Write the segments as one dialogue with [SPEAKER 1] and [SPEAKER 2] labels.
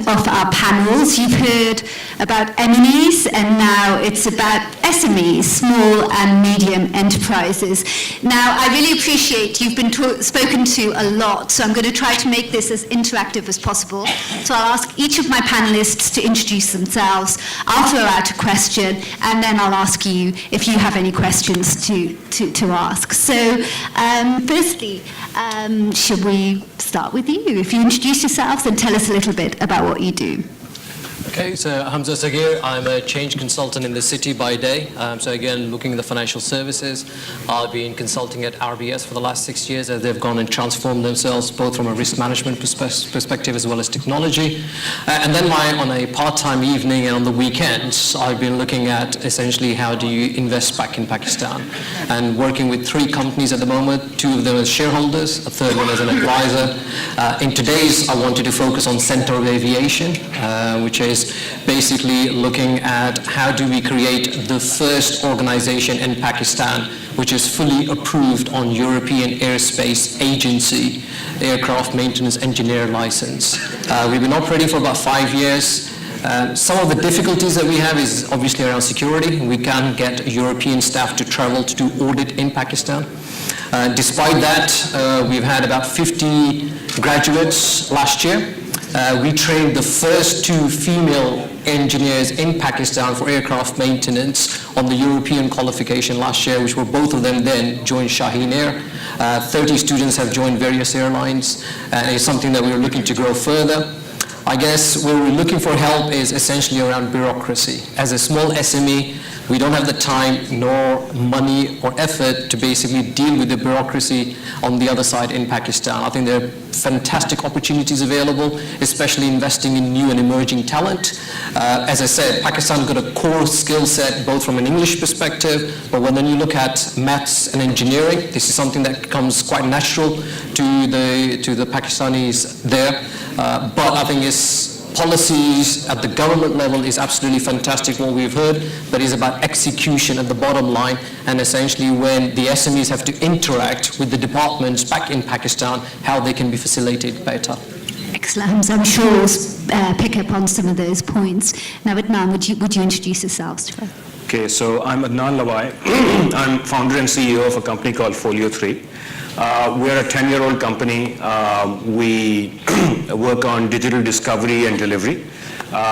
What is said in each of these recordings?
[SPEAKER 1] Of our panels. You've heard about M&Es, and now it's about SMEs, small and medium enterprises. Now, I really appreciate you've been spoken to a lot, so I'm going to try to make this as interactive as possible. So I'll ask each of my panelists to introduce themselves. I'll throw out a question, and then I'll ask you if you have any questions to ask. So, firstly, should we start with you? If you introduce yourselves and tell us a little bit about what you do.
[SPEAKER 2] Okay, so Hamza Sagir, I'm a change consultant in the city by day. So again, looking at the financial services, I've been consulting at RBS for the last 6 years as they've gone and transformed themselves both from a risk management perspective as well as technology. And then on a part-time evening and on the weekends, I've been looking at essentially how do you invest back in Pakistan, and working with 3 companies at the moment, 2 of them as shareholders, a 3rd one as an advisor. In today's, I wanted to focus on Center of Aviation, which is basically looking at how do we create the first organization in Pakistan which is fully approved on European Airspace Agency aircraft maintenance engineer license. We've been operating for about 5 years. Some of the difficulties that we have is obviously around security. We can't get European staff to travel to do audit in Pakistan. Despite that, we've had about 50 graduates last year. We trained the first 2 female engineers in Pakistan for aircraft maintenance on the European qualification last year, which were both of them then joined Shaheen Air. 30 students have joined various airlines, and it's something that we're looking to grow further. I guess where we're looking for help is essentially around bureaucracy. As a small SME, we don't have the time nor money or effort to basically deal with the bureaucracy on the other side in Pakistan. I think there are fantastic opportunities available, especially investing in new and emerging talent. As I said, Pakistan's got a core skill set both from an English perspective, but when you look at maths and engineering, this is something that comes quite natural to the Pakistanis there. But I think it's policies at the government level is absolutely fantastic, what we've heard, but it's about execution at the bottom line, and essentially when the SMEs have to interact with the departments back in Pakistan, how they can be facilitated better.
[SPEAKER 1] Excellent. I'm sure we'll pick up on some of those points. Now, Adnan, would you introduce yourselves to us?
[SPEAKER 3] Okay, so I'm Adnan Lawai. I'm founder and CEO of a company called Folio 3. We're a 10-year-old company. We work on digital discovery and delivery.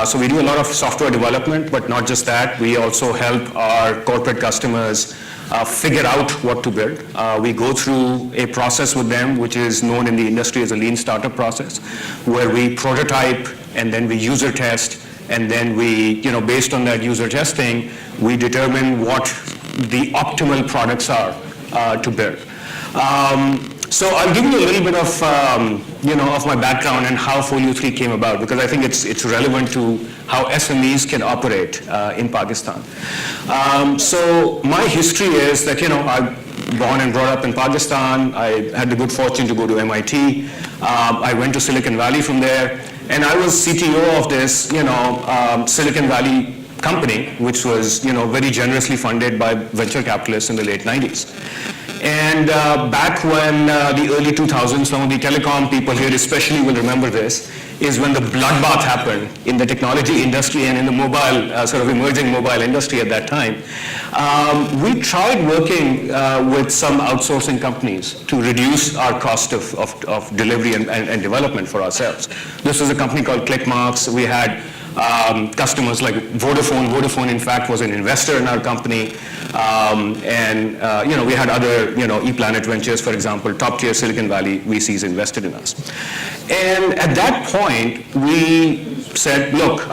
[SPEAKER 3] So we do a lot of software development, but not just that. We also help our corporate customers figure out what to build. We go through a process with them, which is known in the industry as a lean startup process, where we prototype and then we user test, and then we, based on that user testing, we determine what the optimal products are to build. So I'll give you a little bit of, of my background and how Folio 3 came about, because I think it's relevant to how SMEs can operate in Pakistan. So my history is that, I'm born and brought up in Pakistan. I had the good fortune to go to MIT. I went to Silicon Valley from there, and I was CTO of this, Silicon Valley company, which was, very generously funded by venture capitalists in the late 90s. And back when the early 2000s, some of the telecom people here especially will remember this, is when the bloodbath happened in the technology industry and in the mobile, sort of emerging mobile industry at that time. We tried working with some outsourcing companies to reduce our cost of delivery and development for ourselves. This was a company called Clickmarks. We had customers like Vodafone. Vodafone, in fact, was an investor in our company. We had other, ePlanet Ventures, for example, top-tier Silicon Valley VCs invested in us. And at that point, we said, look,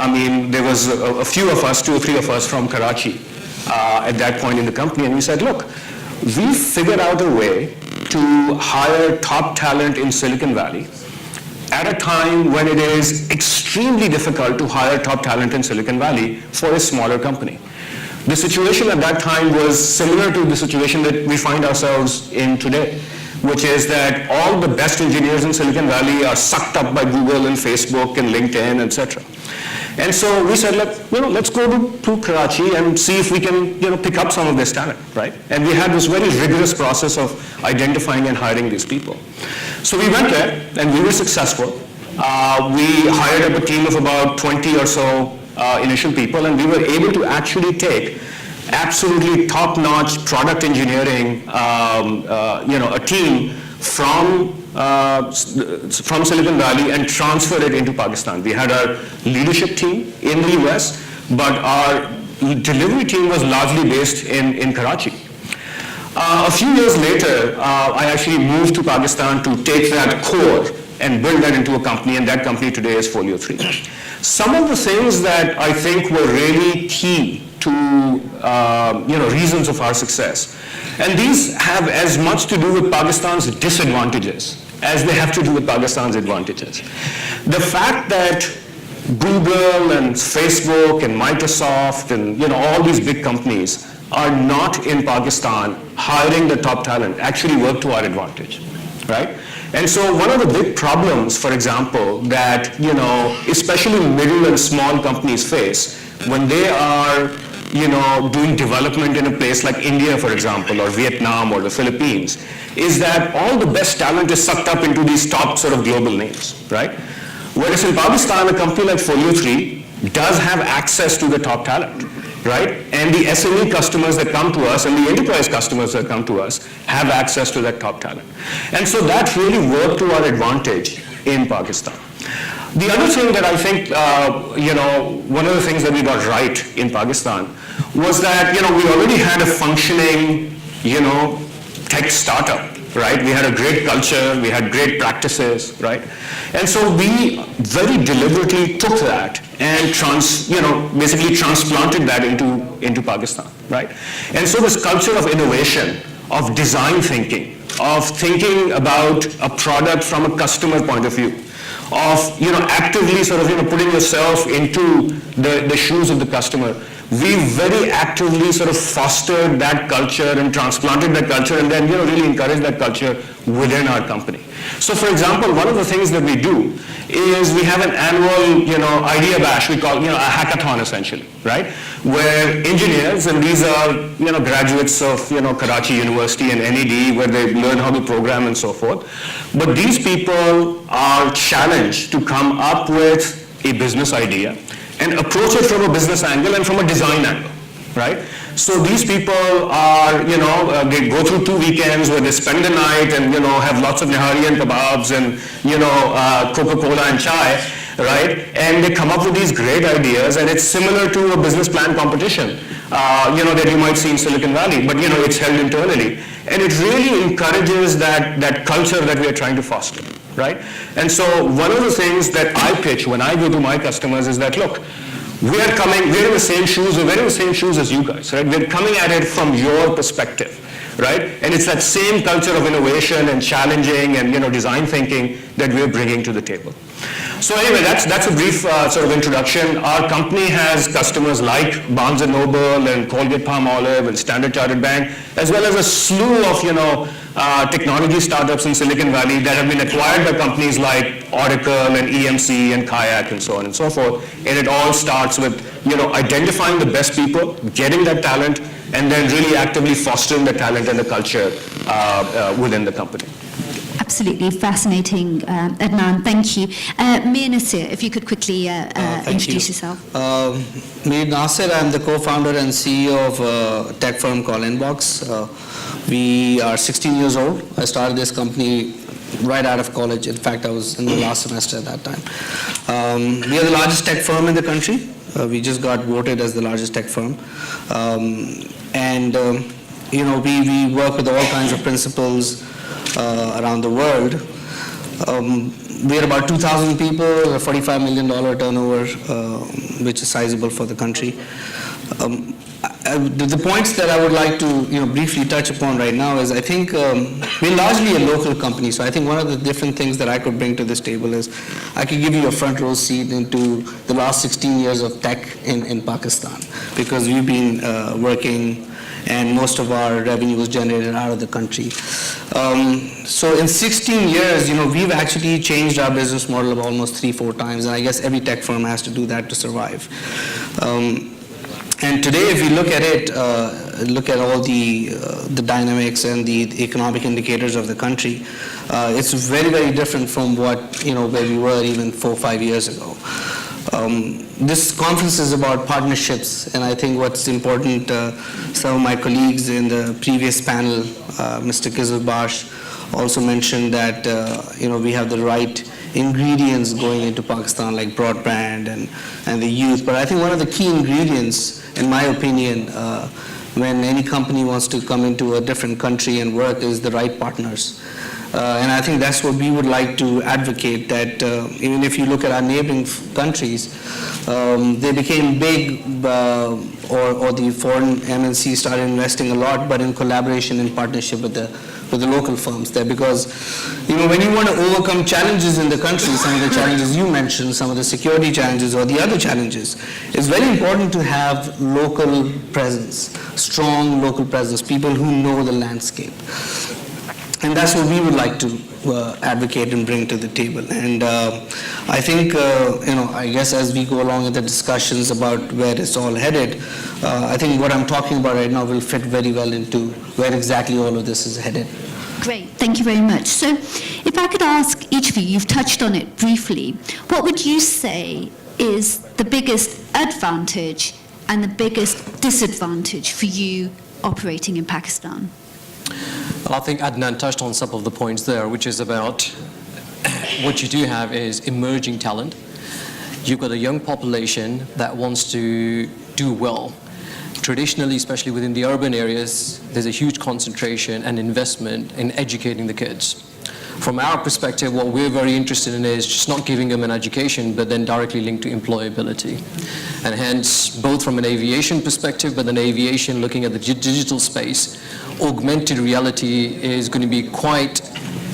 [SPEAKER 3] there was a few of us, 2 or 3 of us from Karachi at that point in the company, and we said, look, we figured out a way to hire top talent in Silicon Valley at a time when it is extremely difficult to hire top talent in Silicon Valley for a smaller company. The situation at that time was similar to the situation that we find ourselves in today, which is that all the best engineers in Silicon Valley are sucked up by Google and Facebook and LinkedIn, etc. And so we said, let's go to Karachi and see if we can pick up some of this talent, right? And we had this very rigorous process of identifying and hiring these people. So we went there and we were successful. We hired up a team of about 20 or so initial people, and we were able to actually take absolutely top-notch product engineering, a team from Silicon Valley and transfer it into Pakistan. We had our leadership team in the US, but our delivery team was largely based in Karachi. A few years later, I actually moved to Pakistan to take that core and build that into a company, and that company today is Folio 3. Some of the things that I think were really key to reasons of our success, and these have as much to do with Pakistan's disadvantages as they have to do with Pakistan's advantages. The fact that Google and Facebook and Microsoft and all these big companies are not in Pakistan hiring the top talent actually work to our advantage, right? And so one of the big problems, for example, that especially middle and small companies face when they are doing development in a place like India, for example, or Vietnam or the Philippines, is that all the best talent is sucked up into these top sort of global names, right? Whereas in Pakistan, a company like Folio 3 does have access to the top talent, right? And the SME customers that come to us and the enterprise customers that come to us have access to that top talent. And so that really worked to our advantage in Pakistan. The other thing that I think, one of the things that we got right in Pakistan was that, we already had a functioning, tech startup, right? We had a great culture, we had great practices, right? And so we very deliberately took that and basically transplanted that into Pakistan, right? And so this culture of innovation, of design thinking, of thinking about a product from a customer point of view, of actively sort of putting yourself into the shoes of the customer. We very actively sort of fostered that culture and transplanted that culture, and then really encouraged that culture within our company. So for example, one of the things that we do is we have an annual idea bash, we call a hackathon essentially, right? Where engineers, and these are graduates of Karachi University and NED, where they learn how to program and so forth. But these people are challenged to come up with a business idea and approach it from a business angle and from a design angle, right? So these people are, they go through 2 weekends where they spend the night and, have lots of nihari and kebabs and, Coca-Cola and chai, right? And they come up with these great ideas, and it's similar to a business plan competition, that you might see in Silicon Valley, but, it's held internally. And it really encourages that culture that we are trying to foster, right? And so one of the things that I pitch when I go to my customers is that, look, we're in the same shoes, we're wearing the same shoes as you guys, right? We're coming at it from your perspective, right? And it's that same culture of innovation and challenging and, design thinking that we're bringing to the table. So anyway, that's a brief sort of introduction. Our company has customers like Barnes & Noble and Colgate-Palmolive and Standard Chartered Bank, as well as a slew of, technology startups in Silicon Valley that have been acquired by companies like Oracle and EMC and Kayak and so on and so forth. And it all starts with, identifying the best people, getting that talent, and then really actively fostering the talent and the culture within the company.
[SPEAKER 1] Absolutely fascinating, Adnan. Thank you. Mir Nasir, if you could quickly introduce yourself.
[SPEAKER 4] Mir Nasir, I'm the co-founder and CEO of a tech firm called Inbox. We are 16 years old. I started this company right out of college. In fact, I was in the last semester at that time. We are the largest tech firm in the country. We just got voted as the largest tech firm. We work with all kinds of principals around the world. We're about 2,000 people, a $45 million turnover, which is sizable for the country. the points that I would like to briefly touch upon right now is I think we're largely a local company, so I think one of the different things that I could bring to this table is I could give you a front row seat into the last 16 years of tech in Pakistan, because we've been working and most of our revenue was generated out of the country. So in 16 years, we've actually changed our business model almost 3-4 times, and I guess every tech firm has to do that to survive. And today, if you look at it, look at all the dynamics and the economic indicators of the country, it's very, very different from what, where we were even 4-5 years ago. This conference is about partnerships, and I think what's important, some of my colleagues in the previous panel, Mr. Kizilbash, also mentioned that we have the right ingredients going into Pakistan, like broadband and the youth. But I think one of the key ingredients, in my opinion, when any company wants to come into a different country and work, is the right partners. And I think that's what we would like to advocate, that even if you look at our neighboring countries, they became big, or the foreign MNCs started investing a lot, but in collaboration and partnership with the local firms there, because when you want to overcome challenges in the country, some of the challenges you mentioned, some of the security challenges or the other challenges, it's very important to have local presence, strong local presence, people who know the landscape. And that's what we would like to advocate and bring to the table. And I think, I guess as we go along with the discussions about where it's all headed, I think what I'm talking about right now will fit very well into where exactly all of this is headed.
[SPEAKER 1] Great, thank you very much. So if I could ask each of you, you've touched on it briefly, what would you say is the biggest advantage and the biggest disadvantage for you operating in Pakistan?
[SPEAKER 2] Well, I think Adnan touched on some of the points there, which is about what you do have is emerging talent. You've got a young population that wants to do well. Traditionally, especially within the urban areas, there's a huge concentration and investment in educating the kids. From our perspective, what we're very interested in is just not giving them an education, but then directly linked to employability. And hence, both from an aviation perspective, but then aviation looking at the digital space, augmented reality is going to be quite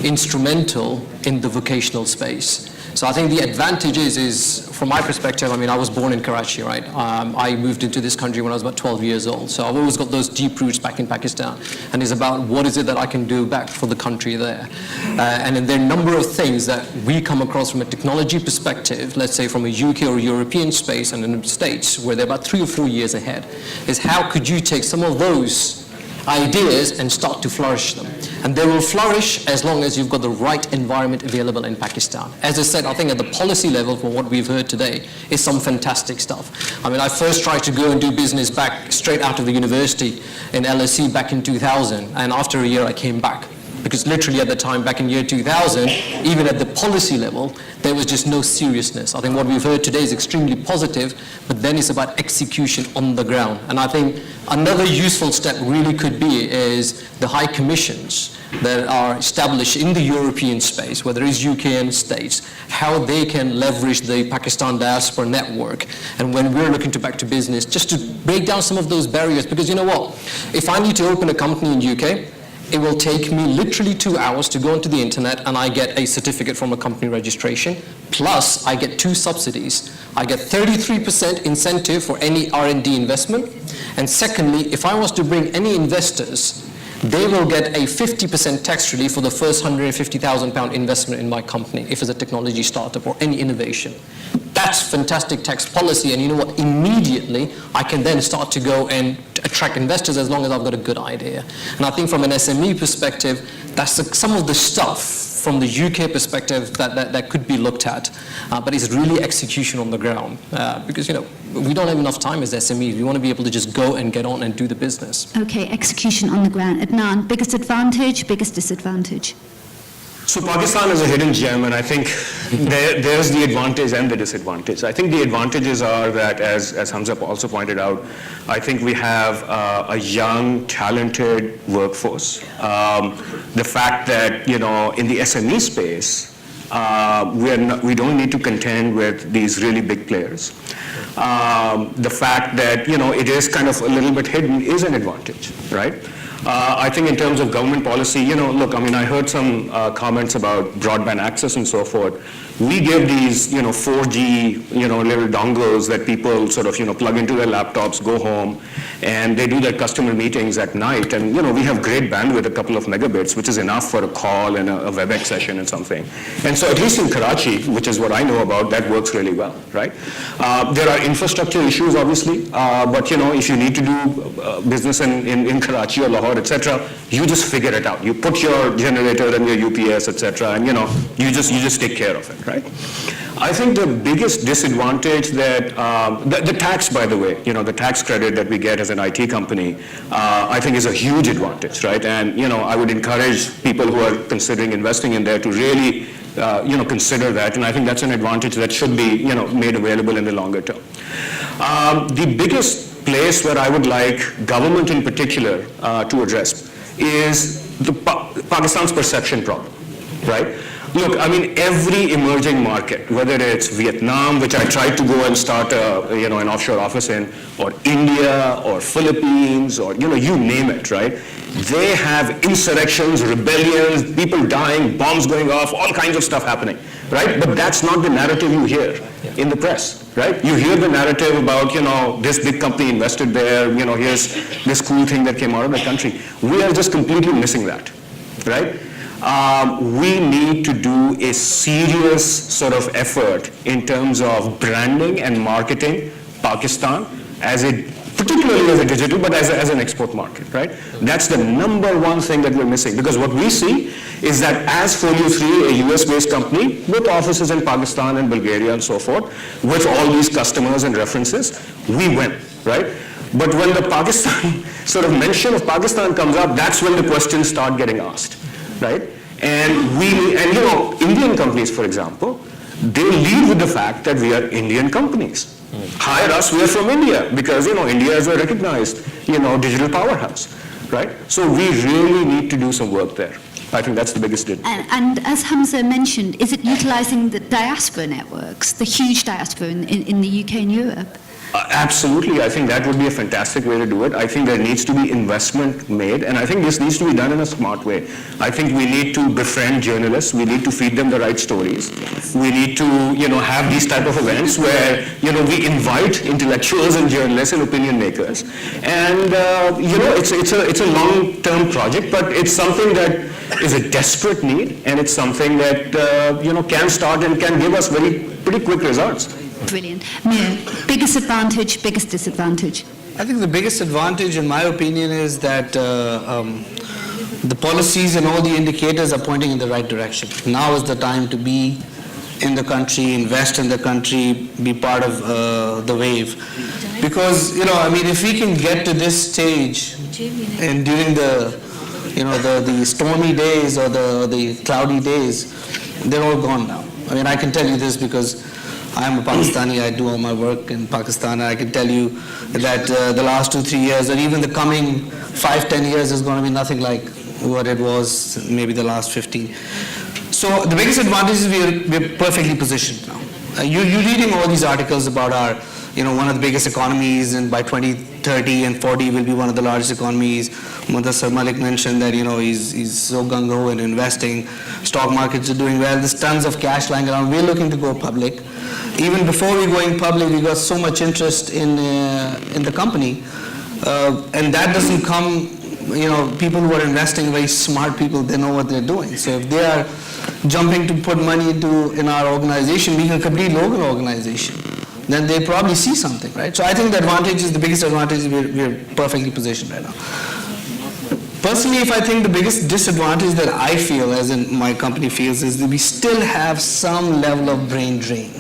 [SPEAKER 2] instrumental in the vocational space. So I think the advantage is from my perspective, I was born in Karachi, right? I moved into this country when I was about 12 years old. So I've always got those deep roots back in Pakistan. And it's about what is it that I can do back for the country there. And then there are a number of things that we come across from a technology perspective, let's say from a UK or European space and in the States, where they're about 3 or 4 years ahead, is how could you take some of those ideas and start to flourish them. And they will flourish as long as you've got the right environment available in Pakistan. As I said, I think at the policy level, from what we've heard today, is some fantastic stuff. I first tried to go and do business back straight out of the university in LSE back in 2000, and after a year I came back. Because literally at the time, back in year 2000, even at the policy level, there was just no seriousness. I think what we've heard today is extremely positive, but then it's about execution on the ground. And I think another useful step really could be is the high commissions that are established in the European space, whether it's UK and States, how they can leverage the Pakistan diaspora network. And when we're looking to back to business, just to break down some of those barriers, because you know what? If I need to open a company in UK, it will take me literally 2 hours to go onto the internet and I get a certificate from a company registration, plus I get 2 subsidies. I get 33% incentive for any R&D investment, and secondly, if I was to bring any investors, they will get a 50% tax relief for the first £150,000 investment in my company, if it's a technology startup or any innovation. That's fantastic tax policy, and you know what, immediately I can then start to go and attract investors as long as I've got a good idea. And I think from an SME perspective, that's some of the stuff from the UK perspective that could be looked at, but it's really execution on the ground, because we don't have enough time as SMEs. We want to be able to just go and get on and do the business.
[SPEAKER 1] Okay, execution on the ground. Adnan, biggest advantage, biggest disadvantage?
[SPEAKER 3] So Pakistan is a hidden gem, and I think there's the advantage and the disadvantage. I think the advantages are that, as Hamza also pointed out, I think we have a young, talented workforce. The fact that, in the SME space, we don't need to contend with these really big players. the fact that, it is kind of a little bit hidden is an advantage, right? I think in terms of government policy, look, I heard some comments about broadband access and so forth. We give these, 4G, little dongles that people sort of, plug into their laptops, go home, and they do their customer meetings at night. And, we have great bandwidth, a couple of megabits, which is enough for a call and a WebEx session and something. And so at least in Karachi, which is what I know about, that works really well, right? There are infrastructure issues, obviously, but, if you need to do business in Karachi or Lahore, etc., you just figure it out. You put your generator and your UPS, etc., and, you just take care of it, right? I think the biggest disadvantage that, the tax, by the way, the tax credit that we get as an IT company, I think is a huge advantage, right? And, I would encourage people who are considering investing in there to really, consider that. And I think that's an advantage that should be, made available in the longer term. The biggest place where I would like government in particular to address is Pakistan's perception problem, right? Look, every emerging market, whether it's Vietnam, which I tried to go and start an offshore office in, or India, or Philippines, or, you name it, right? They have insurrections, rebellions, people dying, bombs going off, all kinds of stuff happening, right? But that's not the narrative you hear in the press, right? You hear the narrative about, this big company invested there, here's this cool thing that came out of the country. We are just completely missing that, right? We need to do a serious sort of effort in terms of branding and marketing Pakistan particularly as a digital, but as an export market, right? That's the number one thing that we're missing, because what we see is that as Folio 3, a US-based company with offices in Pakistan and Bulgaria and so forth, with all these customers and references, we win, right? But when the Pakistan sort of mention of Pakistan comes up, that's when the questions start getting asked, right? And Indian companies, for example, they lead with the fact that we are Indian companies. Hire us, we are from India, because, India is a recognized, digital powerhouse, right? So we really need to do some work there. I think that's the biggest difference.
[SPEAKER 1] And as Hamza mentioned, is it utilizing the diaspora networks, the huge diaspora in the UK and Europe?
[SPEAKER 3] Absolutely. I think that would be a fantastic way to do it. I think there needs to be investment made, and I think this needs to be done in a smart way. I think we need to befriend journalists. We need to feed them the right stories. We need to, have these type of events where, we invite intellectuals and journalists and opinion makers. And, it's a long-term project, but it's something that is a desperate need, and it's something that, can start and can give us pretty quick results.
[SPEAKER 1] Brilliant. Mir, biggest advantage, biggest disadvantage?
[SPEAKER 4] I think the biggest advantage, in my opinion, is that the policies and all the indicators are pointing in the right direction. Now is the time to be in the country, invest in the country, be part of the wave. Because, if we can get to this stage and during the stormy days or the cloudy days, they're all gone now. I can tell you this because I'm a Pakistani, I do all my work in Pakistan, and I can tell you that the last 2-3 years, or even the coming 5-10 years, is going to be nothing like what it was maybe the last 15. So the biggest advantage is we're perfectly positioned now. You're reading all these articles about our, one of the biggest economies, and by 2030 and 40 will be one of the largest economies. Mudassar Malik mentioned that, he's so gung-ho in investing. Stock markets are doing well. There's tons of cash lying around. We're looking to go public. Even before we going public, we got so much interest in the company, and that doesn't come, people who are investing, very smart people, they know what they're doing. So if they are jumping to put money in our organization, being a complete local organization, then they probably see something, right? So I think the biggest advantage is we're perfectly positioned right now. Personally, if I think the biggest disadvantage that I feel, as in my company feels, is that we still have some level of brain drain.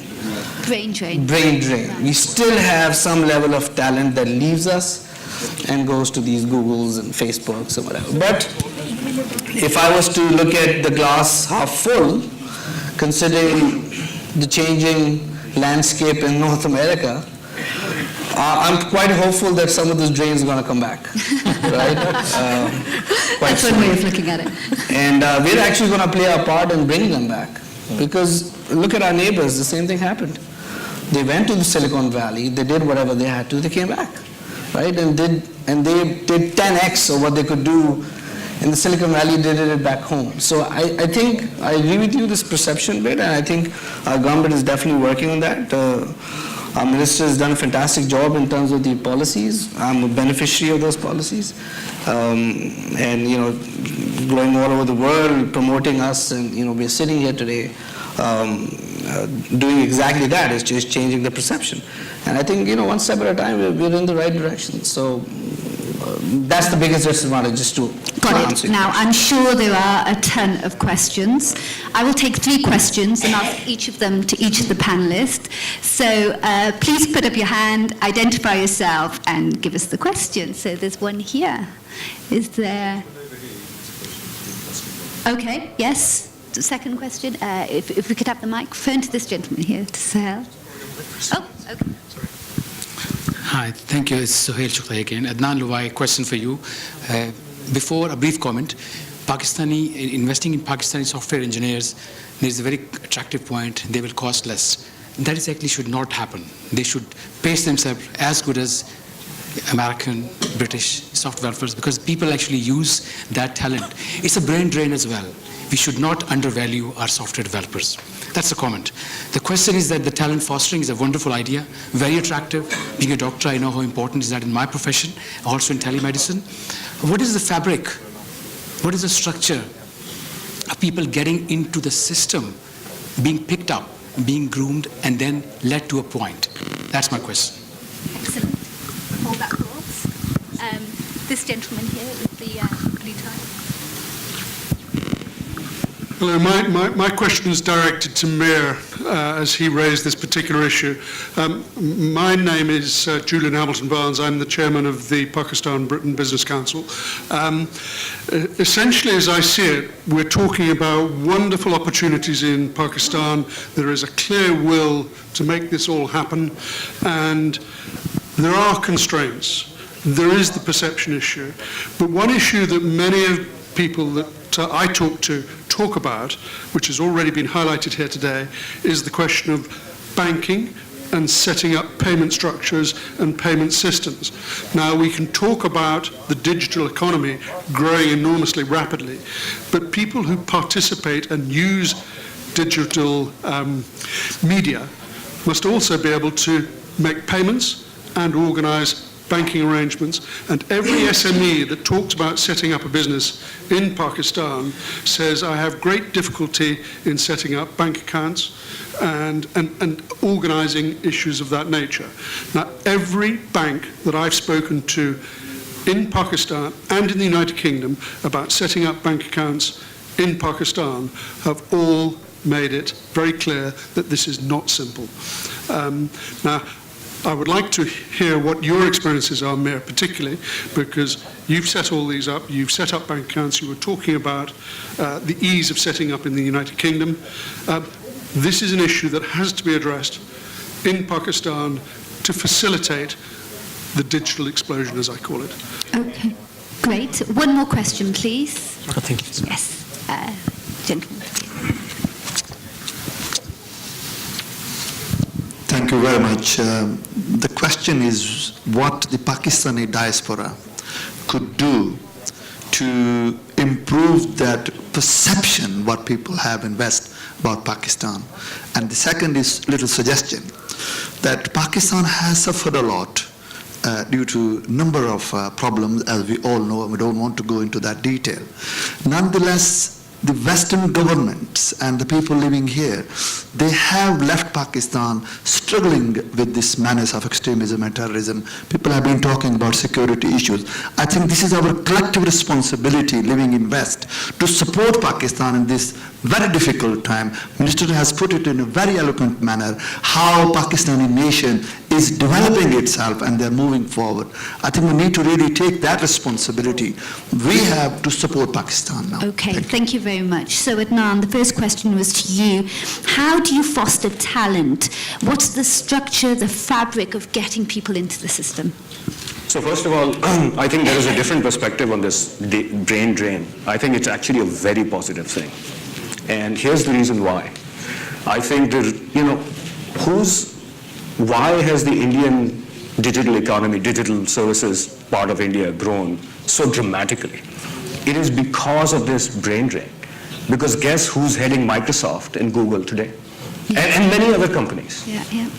[SPEAKER 1] Brain drain.
[SPEAKER 4] Brain drain. We still have some level of talent that leaves us and goes to these Googles and Facebooks or whatever. But if I was to look at the glass half full, considering the changing landscape in North America, I'm quite hopeful that some of those drains are going to come back, right?
[SPEAKER 1] That's one way of looking at it.
[SPEAKER 4] And we're actually going to play our part in bringing them back. Because look at our neighbors, the same thing happened. They went to the Silicon Valley, they did whatever they had to, they came back, right? And they did 10x of what they could do in the Silicon Valley, they did it back home. So I think, I agree with you, this perception bit, and I think our government is definitely working on that. Our minister has done a fantastic job in terms of the policies. I'm a beneficiary of those policies. And, going all over the world, promoting us, and, we're sitting here today doing exactly that. It's just changing the perception. And I think, one step at a time, we're in the right direction. So that's the biggest disadvantage, just to
[SPEAKER 1] Got it. Now, I'm sure there are a ton of questions. I will take 3 questions and ask each of them to each of the panelists. So please put up your hand, identify yourself, and give us the question. So there's one here. Is there... Okay, yes. The second question. If we could have the microphone to this gentleman here, to Sahel. Oh, okay.
[SPEAKER 5] Hi, thank you. It's Suhail Shukla again. Adnan Luwai, question for you. Before a brief comment, investing in Pakistani software engineers, there's a very attractive point, they will cost less. That is actually should not happen. They should pace themselves as good as American, British software developers, because people actually use that talent. It's a brain drain as well. We should not undervalue our software developers. That's a comment. The question is that the talent fostering is a wonderful idea, very attractive. Being a doctor, I know how important is that in my profession, also in telemedicine. What is the fabric? What is the structure of people getting into the system, being picked up, being groomed, and then led to a point? That's my question.
[SPEAKER 1] Excellent. Hold that thoughts. This gentleman here with the blue tie.
[SPEAKER 6] Hello, my question is directed to Mir as he raised this particular issue. My name is Julian Hamilton-Barnes. I'm the chairman of the Pakistan-Britain Business Council. Essentially, as I see it, we're talking about wonderful opportunities in Pakistan. There is a clear will to make this all happen, and there are constraints. There is the perception issue. But one issue that many of people that I talk about, which has already been highlighted here today, is the question of banking and setting up payment structures and payment systems. Now, we can talk about the digital economy growing enormously rapidly, but people who participate and use digital media must also be able to make payments and organize banking arrangements, and every SME that talks about setting up a business in Pakistan says, I have great difficulty in setting up bank accounts and organizing issues of that nature. Now, every bank that I've spoken to in Pakistan and in the United Kingdom about setting up bank accounts in Pakistan have all made it very clear that this is not simple. Now, I would like to hear what your experiences are, Mir, particularly, because you've set all these up, you've set up bank accounts, you were talking about the ease of setting up in the United Kingdom. This is an issue that has to be addressed in Pakistan to facilitate the digital explosion, as I call it.
[SPEAKER 1] Okay, great. One more question, please.
[SPEAKER 2] Thank you.
[SPEAKER 1] Yes, gentleman.
[SPEAKER 7] Thank you very much. The question is what the Pakistani diaspora could do to improve that perception what people have in West about Pakistan. And the second is little suggestion that Pakistan has suffered a lot due to number of problems, as we all know, and we don't want to go into that detail. Nonetheless, the Western governments and the people living here, they have left Pakistan struggling with this menace of extremism and terrorism. People have been talking about security issues. I think this is our collective responsibility living in West to support Pakistan in this very difficult time. Minister has put it in a very eloquent manner, how Pakistani nation is developing itself and they're moving forward. I think we need to really take that responsibility. We have to support Pakistan now.
[SPEAKER 1] Okay, thank you very much. So Adnan, the first question was to you. How do you foster talent? What's the structure, the fabric of getting people into the system?
[SPEAKER 3] So first of all, I think there is a different perspective on this brain drain. I think it's actually a very positive thing. And here's the reason why. I think whose why has the Indian digital economy, digital services part of India grown so dramatically? It is because of this brain drain. Because guess who's heading Microsoft and Google today? And many other companies,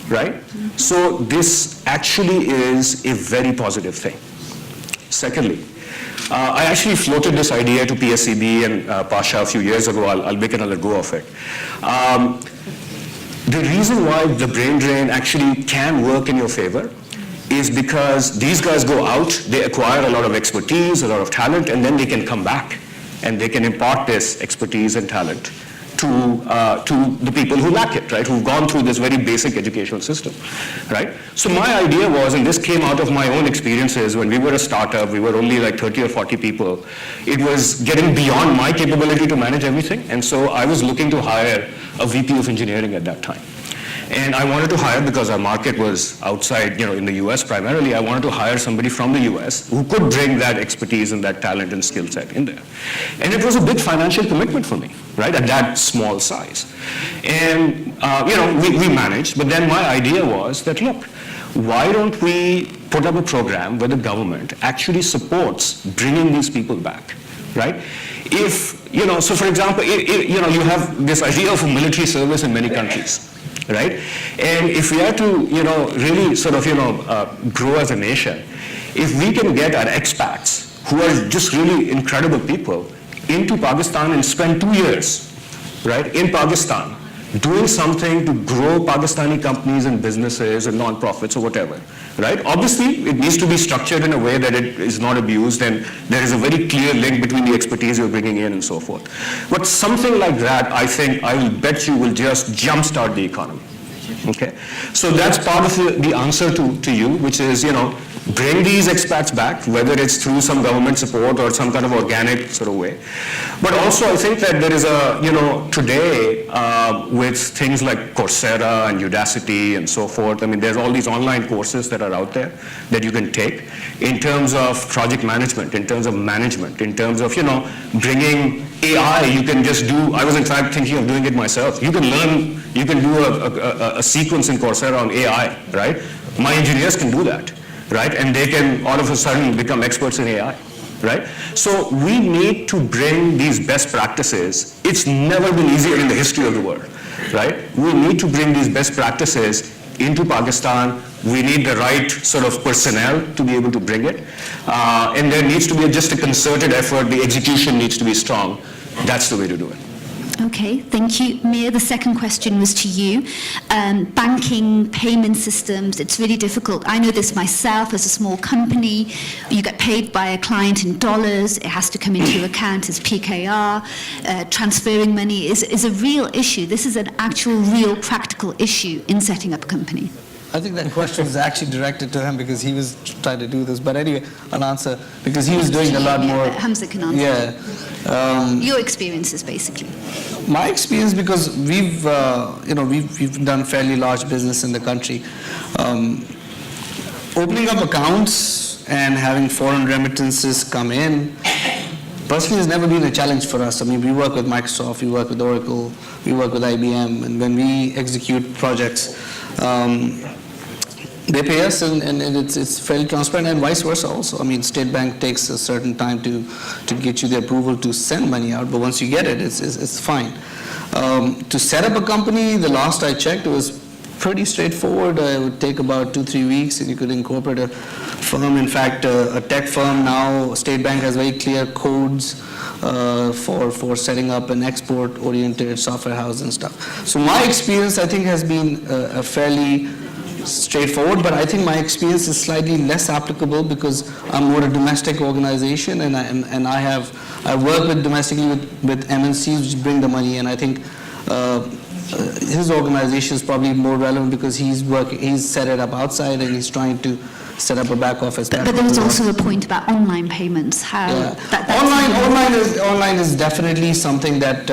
[SPEAKER 3] right? So this actually is a very positive thing. Secondly, I actually floated this idea to PSCB and Pasha a few years ago. I'll make another go of it. The reason why the brain drain actually can work in your favor is because these guys go out, they acquire a lot of expertise, a lot of talent, and then they can come back and they can impart this expertise and talent to the people who lack it, right, who've gone through this very basic educational system, right? So my idea was, and this came out of my own experiences when we were a startup, we were only like 30 or 40 people, it was getting beyond my capability to manage everything, and so I was looking to hire a VP of engineering at that time. And I wanted to hire, because our market was outside, in the US primarily, I wanted to hire somebody from the US who could bring that expertise and that talent and skill set in there. And it was a big financial commitment for me, right, at that small size. And, we managed, but then my idea was that, look, why don't we put up a program where the government actually supports bringing these people back, right? If, so for example, you have this idea of a military service in many countries, right? And if we are to, really sort of, grow as a nation, if we can get our expats, who are just really incredible people, into Pakistan and spend 2 years, right, in Pakistan, doing something to grow Pakistani companies and businesses and non-profits or whatever, right? Obviously, it needs to be structured in a way that it is not abused and there is a very clear link between the expertise you're bringing in and so forth. But something like that, I think, I will bet you will just jumpstart the economy, okay? So that's part of the answer to you, which is, bring these expats back, whether it's through some government support or some kind of organic sort of way. But also I think that there is today with things like Coursera and Udacity and so forth, I mean, there's all these online courses that are out there that you can take in terms of project management, in terms of management, in terms of, bringing AI, you can just do, I was in fact thinking of doing it myself. You can learn, you can do a sequence in Coursera on AI, right? My engineers can do that, right? And they can all of a sudden become experts in AI, right? So we need to bring these best practices. It's never been easier in the history of the world, right? We need to bring these best practices into Pakistan. We need the right sort of personnel to be able to bring it. And there needs to be just a concerted effort. The execution needs to be strong. That's the way to do it.
[SPEAKER 1] Okay, thank you. Mir, the second question was to you. Banking, payment systems, it's really difficult. I know this myself as a small company. You get paid by a client in dollars. It has to come into your account as PKR. Transferring money is a real issue. This is an actual, real, practical issue in setting up a company.
[SPEAKER 4] I think that question is actually directed to him because he was trying to do this. But anyway, I'll answer because he was doing a lot more.
[SPEAKER 1] Hamza can answer.
[SPEAKER 4] Yeah.
[SPEAKER 1] Your experiences, basically.
[SPEAKER 4] My experience, because we've done fairly large business in the country. Opening up accounts and having foreign remittances come in, personally, has never been a challenge for us. I mean, we work with Microsoft, we work with Oracle, we work with IBM, and when we execute projects, they pay us, and it's fairly transparent, and vice versa also. I mean, State Bank takes a certain time to get you the approval to send money out, but once you get it, it's fine. To set up a company, the last I checked, it was pretty straightforward. It would take about 2-3 weeks, and you could incorporate a firm. In fact, a tech firm now, State Bank has very clear codes for setting up an export-oriented software house and stuff. So my experience, I think, has been a fairly straightforward, but I think my experience is slightly less applicable because I'm more a domestic organization, and I work with domestically with MNCs which bring the money, and I think his organization is probably more relevant because he's set it up outside and he's trying to set up a back office.
[SPEAKER 1] But there was also a point about online payments.
[SPEAKER 4] Online is definitely something that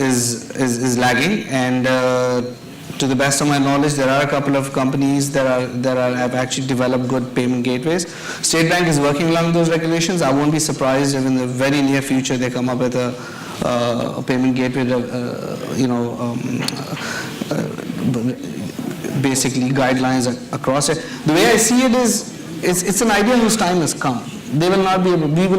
[SPEAKER 4] is lagging, and to the best of my knowledge, there are a couple of companies that have actually developed good payment gateways. State Bank is working along those regulations. I won't be surprised if in the very near future they come up with a payment gateway, basically guidelines across it. The way I see it is, it's an idea whose time has come. We will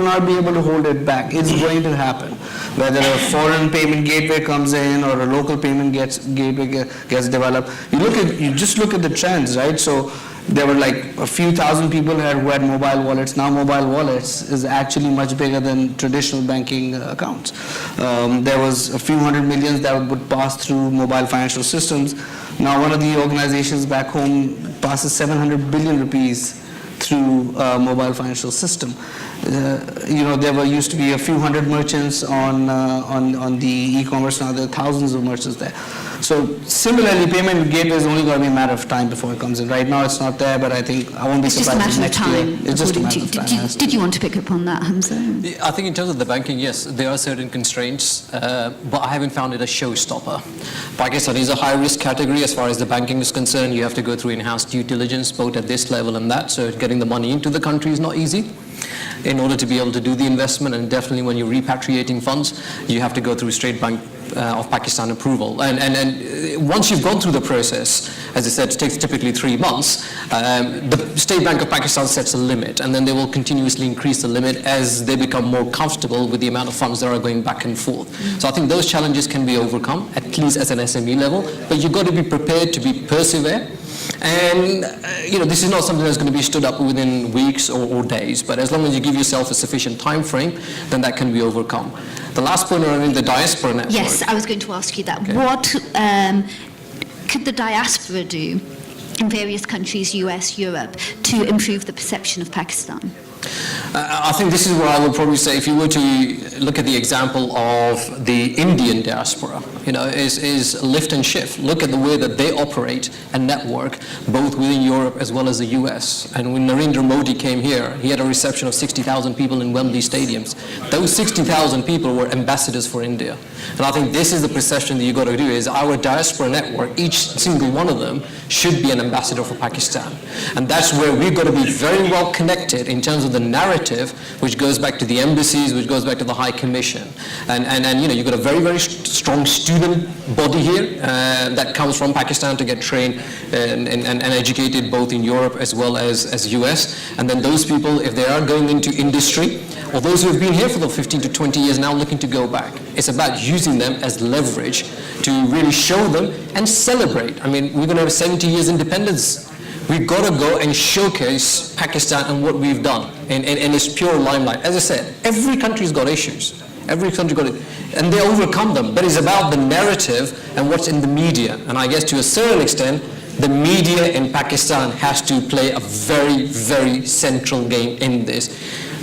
[SPEAKER 4] not be able to hold it back. It's going to happen. Whether a foreign payment gateway comes in or a local payment gateway gets developed. You just look at the trends, right? So there were like a few thousand people here who had mobile wallets. Now mobile wallets is actually much bigger than traditional banking accounts. There was a few hundred millions that would pass through mobile financial systems. Now one of the organizations back home passes 700 billion rupees through mobile financial system. There used to be a few hundred merchants on the e-commerce. Now there are thousands of merchants there. So similarly, payment gateway is only going to be a matter of time before it comes in. Right now it's not there, but I think I won't be surprised if next year. It's just a matter of time.
[SPEAKER 1] Did you want to pick up on that, Hamza?
[SPEAKER 2] I think in terms of the banking, yes, there are certain constraints, but I haven't found it a showstopper. Pakistan is a high-risk category as far as the banking is concerned. You have to go through enhanced due diligence, both at this level and that, so getting the money into the country is not easy in order to be able to do the investment, and definitely when you're repatriating funds, you have to go through State Bank of Pakistan approval. And once you've gone through the process, as I said, it takes typically 3 months, the State Bank of Pakistan sets a limit, and then they will continuously increase the limit as they become more comfortable with the amount of funds that are going back and forth. So I think those challenges can be overcome, at least at an SME level, but you've got to be prepared to be persevere. And this is not something that's going to be stood up within weeks or days, but as long as you give yourself a sufficient time frame, then that can be overcome. The last point around the diaspora network.
[SPEAKER 1] Yes, I was going to ask you that.
[SPEAKER 2] Okay.
[SPEAKER 1] What could the diaspora do in various countries, US, Europe, to improve the perception of Pakistan?
[SPEAKER 2] I think this is what I would probably say. If you were to look at the example of the Indian diaspora, is lift and shift. Look at the way that they operate and network, both within Europe as well as the US. And when Narendra Modi came here, he had a reception of 60,000 people in Wembley stadiums. Those 60,000 people were ambassadors for India. And I think this is the perception that you've got to do, is our diaspora network, each single one of them should be an ambassador for Pakistan. And that's where we've got to be very well connected in terms of the narrative, which goes back to the embassies, which goes back to the High Commission. And you've got a very, very strong student body here that comes from Pakistan to get trained and educated both in Europe as well as US. And then those people, if they are going into industry, or those who have been here for the 15 to 20 years now looking to go back, it's about using them as leverage to really show them and celebrate. I mean, we're going to have 70 years independence. We've got to go and showcase Pakistan and what we've done in its pure limelight. As I said, every country's got issues. Every country got it, and they overcome them. But it's about the narrative and what's in the media. And I guess to a certain extent, the media in Pakistan has to play a very, very central game in this.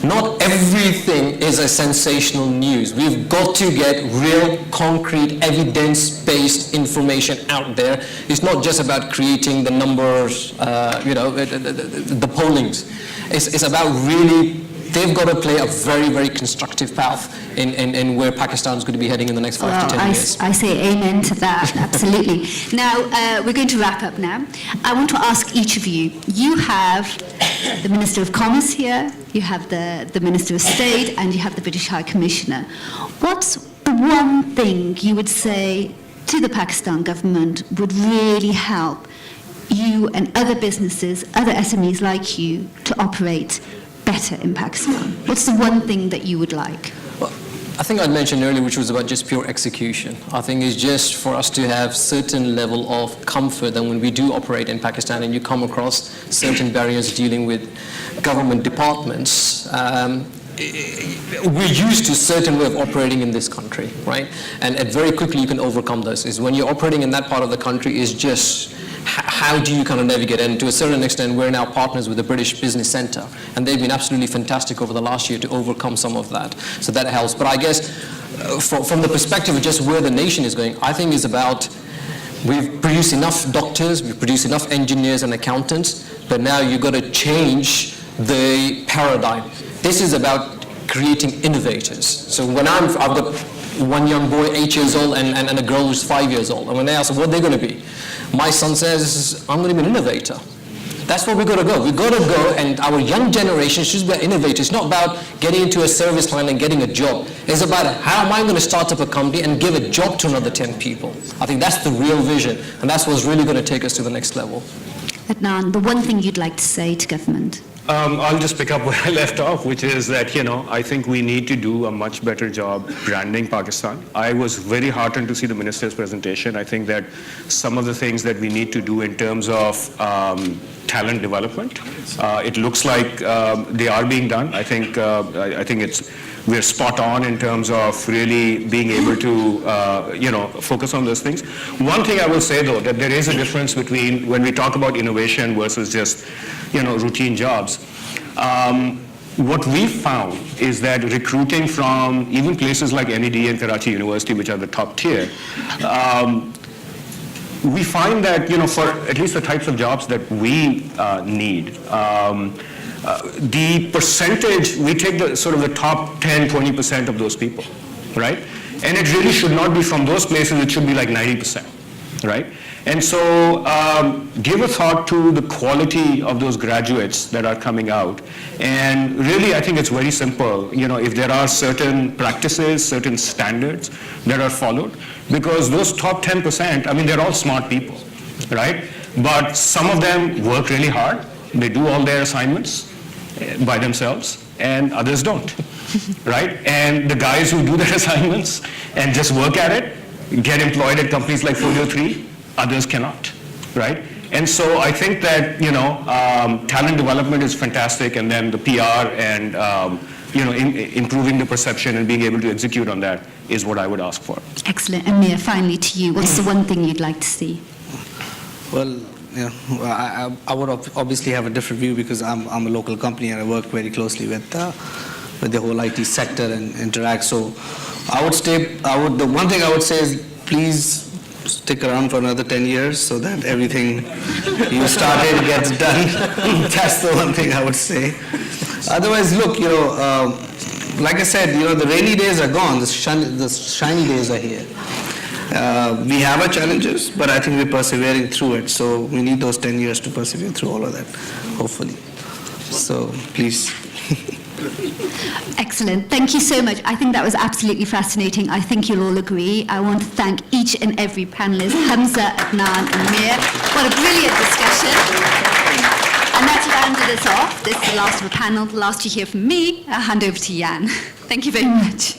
[SPEAKER 2] Not everything is a sensational news. We've got to get real, concrete, evidence-based information out there. It's not just about creating the numbers, the pollings. It's about really, they've got to play a very, very constructive path in where Pakistan is going to be heading in the next 5 to 10 years.
[SPEAKER 1] I say amen to that, absolutely. Now, we're going to wrap up now. I want to ask each of you, you have the Minister of Commerce here, you have the Minister of State, and you have the British High Commissioner. What's the one thing you would say to the Pakistan government would really help you and other businesses, other SMEs like you, to operate better in Pakistan? What's the one thing that you would like?
[SPEAKER 2] Well, I think I mentioned earlier, which was about just pure execution. I think it's just for us to have certain level of comfort that when we do operate in Pakistan and you come across certain barriers dealing with government departments, we're used to a certain way of operating in this country, right? And very quickly you can overcome those. Is when you're operating in that part of the country is just how do you kind of navigate? And to a certain extent, we're now partners with the British Business Centre, and they've been absolutely fantastic over the last year to overcome some of that. So that helps. But I guess from the perspective of just where the nation is going, I think it's about we've produced enough doctors, we've produced enough engineers and accountants, but now you've got to change the paradigm. This is about creating innovators. So when I've got one young boy, 8 years old, and a girl who's 5 years old, and when they ask what they're going to be, my son says, I'm going to be an innovator. That's where we got to go. We got to go, and our young generation should be innovators. It's not about getting into a service line and getting a job. It's about how am I going to start up a company and give a job to another 10 people. I think that's the real vision, and that's what's really going to take us to the next level.
[SPEAKER 1] Adnan, the one thing you'd like to say to government?
[SPEAKER 3] I'll just pick up where I left off, which is that, I think we need to do a much better job branding Pakistan. I was very heartened to see the minister's presentation. I think that some of the things that we need to do in terms of talent development, it looks like they are being done. I think we're spot on in terms of really being able to, focus on those things. One thing I will say, though, that there is a difference between when we talk about innovation versus just, routine jobs. What we found is that recruiting from even places like NED and Karachi University, which are the top tier, we find that, for at least the types of jobs that we need, the percentage, we take the sort of the top 10, 20% of those people, right? And it really should not be from those places, it should be like 90%, right? And so give a thought to the quality of those graduates that are coming out. And really, I think it's very simple, if there are certain practices, certain standards that are followed, because those top 10%, I mean, they're all smart people, right? But some of them work really hard. They do all their assignments by themselves, and others don't, right? And the guys who do their assignments and just work at it get employed at companies like Folio 3, others cannot, right? And so I think that, talent development is fantastic, and then the PR and, improving the perception and being able to execute on that is what I would ask for.
[SPEAKER 1] Excellent. Amir, finally to you, what's the one thing you'd like to see?
[SPEAKER 4] Well, I would obviously have a different view because I'm a local company and I work very closely with the whole IT sector and interact. So the one thing I would say is please stick around for another 10 years so that everything you started gets done. That's the one thing I would say. Otherwise, look, like I said, the rainy days are gone, the shiny days are here. We have our challenges, but I think we're persevering through it. So we need those 10 years to persevere through all of that, hopefully. So please.
[SPEAKER 1] Excellent. Thank you so much. I think that was absolutely fascinating. I think you'll all agree. I want to thank each and every panelist, Hamza, Adnan, and Amir. What a brilliant discussion. And that's rounded us off. This is the last of the panel. The last you hear from me, I'll hand over to Jan. Thank you very much.